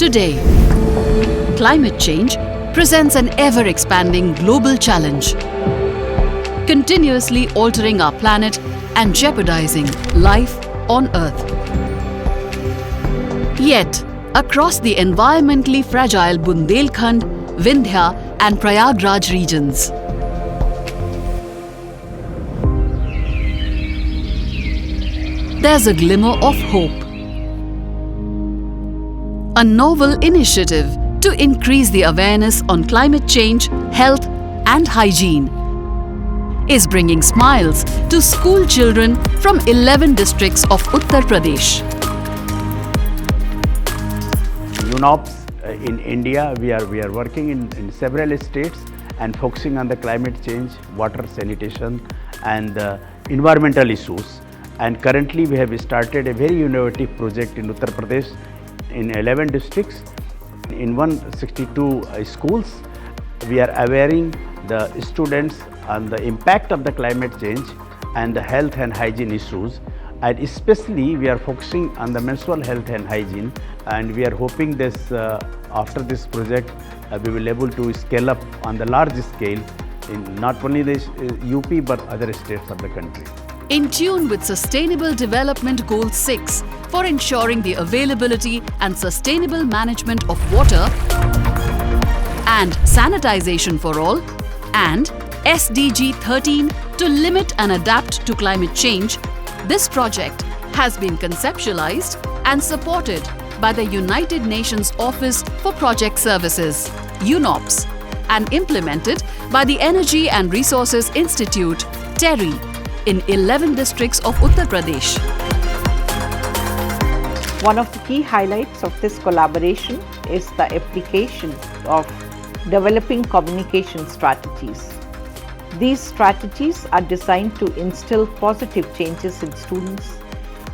Today, climate change presents an ever-expanding global challenge, continuously altering our planet and jeopardizing life on Earth. Yet, across the environmentally fragile Bundelkhand, Vindhya and Prayagraj regions, there's a glimmer of hope. A novel initiative to increase the awareness on climate change, health and hygiene is bringing smiles to school children from 11 districts of Uttar Pradesh. UNOPS in India, we are working in several states and focusing on the climate change, water, sanitation and environmental issues. And currently we have started a very innovative project in Uttar Pradesh in 11 districts. In 162 schools, we are awareing the students on the impact of the climate change and the health and hygiene issues. And especially we are focusing on the menstrual health and hygiene, and we are hoping this after this project we will able to scale up on the large scale in not only the UP but other states of the country. In tune with Sustainable Development Goal 6 for ensuring the availability and sustainable management of water and sanitization for all, and SDG 13 to limit and adapt to climate change, this project has been conceptualized and supported by the United Nations Office for Project Services, UNOPS, and implemented by the Energy and Resources Institute, TERI, in 11 districts of Uttar Pradesh. One of the key highlights of this collaboration is the application of developing communication strategies. These strategies are designed to instill positive changes in students,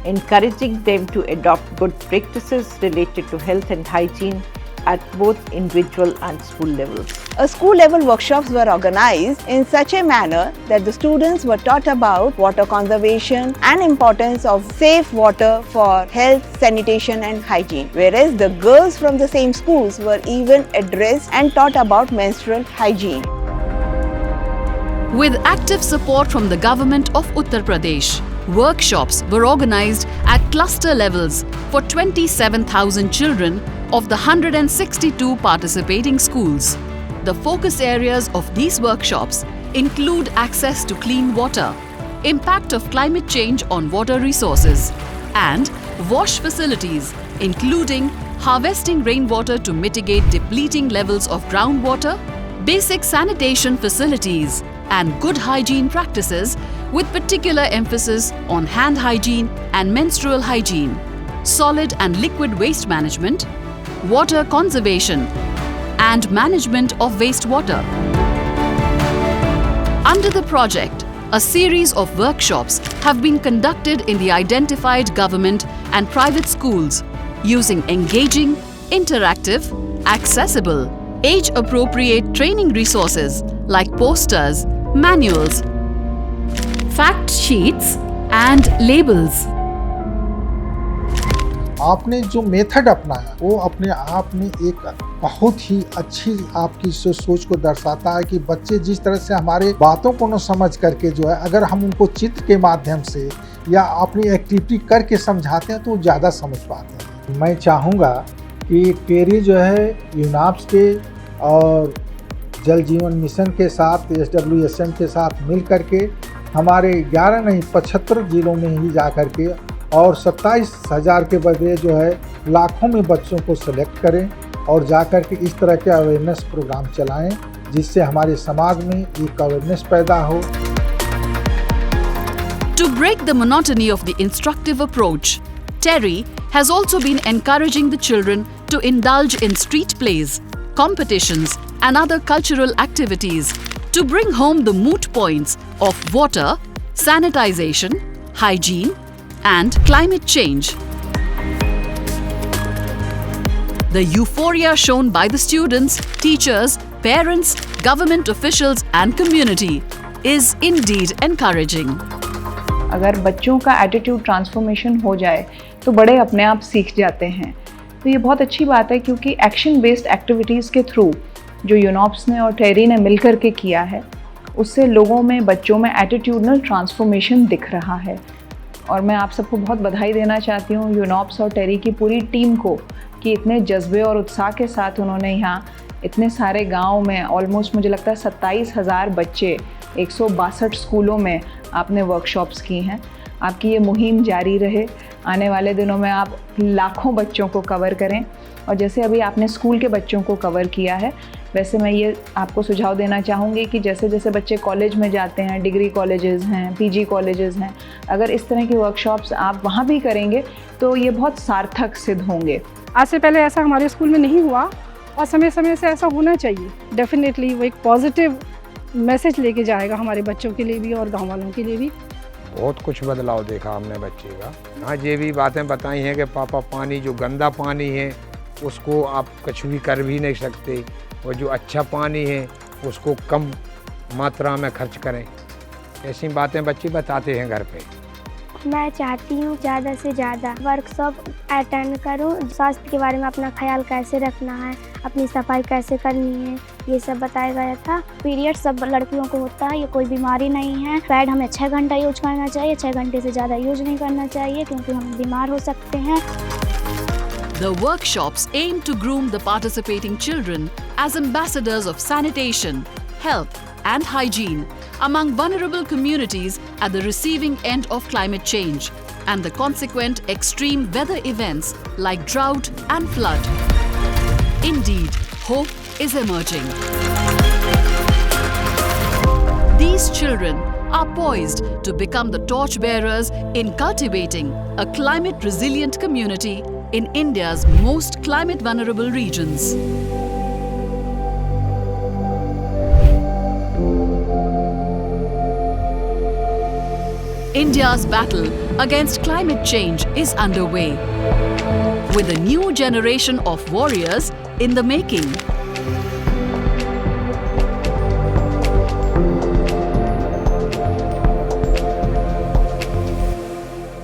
encouraging them to adopt good practices related to health and hygiene at both individual and school levels. School level workshops were organized in such a manner that the students were taught about water conservation and importance of safe water for health, sanitation and hygiene, whereas the girls from the same schools were even addressed and taught about menstrual hygiene. With active support from the government of Uttar Pradesh, workshops were organized at cluster levels for 27,000 children of the 162 participating schools. The focus areas of these workshops include access to clean water, impact of climate change on water resources, and wash facilities, including harvesting rainwater to mitigate depleting levels of groundwater, basic sanitation facilities, and good hygiene practices with particular emphasis on hand hygiene and menstrual hygiene, solid and liquid waste management, water conservation, and management of wastewater. Under the project, a series of workshops have been conducted in the identified government and private schools using engaging, interactive, accessible, age-appropriate training resources like posters, manuals, fact sheets, and labels. आपने जो method अपनाया वो अपने आप में एक बहुत ही अच्छी आपकी सोच को दर्शाता है कि बच्चे जिस तरह से हमारे बातों को न समझ करके जो है, अगर हम उनको चित्र के माध्यम से या अपनी एक्टिविटी करके समझाते हैं तो ज़्यादा समझ पाते हैं। मैं चाहूँगा कि टेरी जो है यूनाप्स के और जल जीवन मिशन के साथ SWSM के साथ मिल करके हमारे 11 नहीं 75 जिलों में ही जा करके और 27,000 के बदले जो है लाखों में बच्चों को सेलेक्ट करें और जा कर के इस तरह के अवेयरनेस प्रोग्राम चलाएं, जिससे हमारे समाज में एक अवेयरनेस पैदा हो। To break the monotony of the instructive approach, TERI has also been encouraging the children to indulge in street plays, competitions and other cultural activities to bring home the moot points of water, sanitization, hygiene and climate change. The euphoria shown by the students, teachers, parents, government officials and community is indeed encouraging. अगर बच्चों का attitude transformation हो जाए तो बड़े अपने आप सीख जाते हैं। तो ये बहुत अच्छी बात है क्योंकि एक्शन बेस्ड एक्टिविटीज़ के थ्रू जो यूनॉप्स ने और टेरी ने मिलकर के किया है उससे लोगों में, बच्चों में एटीट्यूडनल ट्रांसफॉर्मेशन दिख रहा है। और मैं आप सबको बहुत बधाई देना चाहती हूँ यूनॉप्स और टेरी की पूरी टीम को कि इतने जज्बे और उत्साह के साथ उन्होंने यहाँ इतने सारे गाँव में ऑलमोस्ट मुझे लगता है 27,000 बच्चे 162 स्कूलों में आपने वर्कशॉप्स की हैं। आपकी ये मुहिम जारी रहे, आने वाले दिनों में आप लाखों बच्चों को कवर करें और जैसे अभी आपने स्कूल के बच्चों को कवर किया है वैसे मैं ये आपको सुझाव देना चाहूँगी कि जैसे जैसे बच्चे कॉलेज में जाते हैं, डिग्री कॉलेजेस हैं, पीजी कॉलेजेस हैं, अगर इस तरह की वर्कशॉप्स आप वहाँ भी करेंगे तो ये बहुत सार्थक सिद्ध होंगे। आज से पहले ऐसा हमारे स्कूल में नहीं हुआ और समय समय से ऐसा होना चाहिए। डेफिनेटली वो एक पॉजिटिव मैसेज लेके जाएगा हमारे बच्चों के लिए भी और गाँव वालों के लिए भी। बहुत कुछ बदलाव देखा हमने बच्चे का। हाँ, ये भी बातें बताई हैं कि पापा पानी जो गंदा पानी है उसको आप कुछ भी कर भी नहीं सकते और जो अच्छा पानी है उसको कम मात्रा में खर्च करें। ऐसी बातें बच्चे बताते हैं घर पे। मैं चाहती हूँ ज़्यादा से ज़्यादा वर्कशॉप अटेंड करूँ। स्वास्थ्य के बारे में अपना ख्याल कैसे रखना है, अपनी सफाई कैसे करनी है, ये सब बताया गया था। पीरियड सब लड़कियों को होता है, ये कोई बीमारी नहीं है। पैड हमें 6 घंटा यूज करना चाहिए, 6 घंटे से ज़्यादा यूज नहीं करना चाहिए क्योंकि हम बीमार हो सकते हैं। The workshops aim to groom the participating children as ambassadors of sanitation, health and hygiene among vulnerable communities at the receiving end of climate change and the consequent extreme weather events like drought and flood. Indeed, hope is emerging. These children are poised to become the torchbearers in cultivating a climate-resilient community in India's most climate-vulnerable regions. India's battle against climate change is underway, with a new generation of warriors in the making.